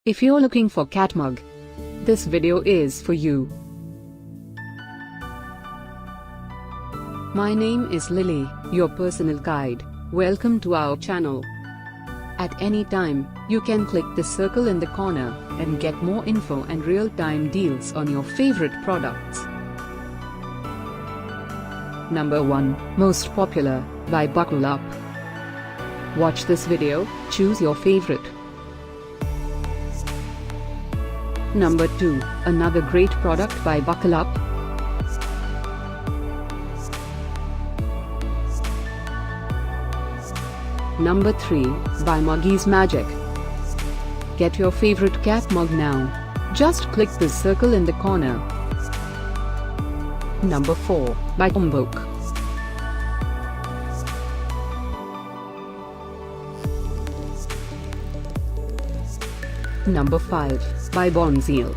If you're looking for cat mug, this video is for you. My name is Lily, your personal guide. Welcome to our channel. At any time, you can click the circle in the corner and get more info and real-time deals on your favorite products. Number 1, Most Popular, by Buckle Up. Watch this video, choose your favorite. Number 2, another great product by Buckle Up. Number 3, by Muggies Magic. Get your favorite cat mug now. Just click the circle in the corner. Number 4, by Chumbak. Number 5, by BonZeal.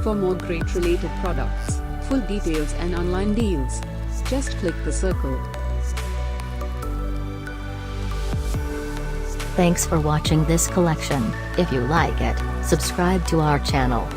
For more great related products, full details and online deals, just click the circle. Thanks for watching this collection. If you like it, subscribe to our channel.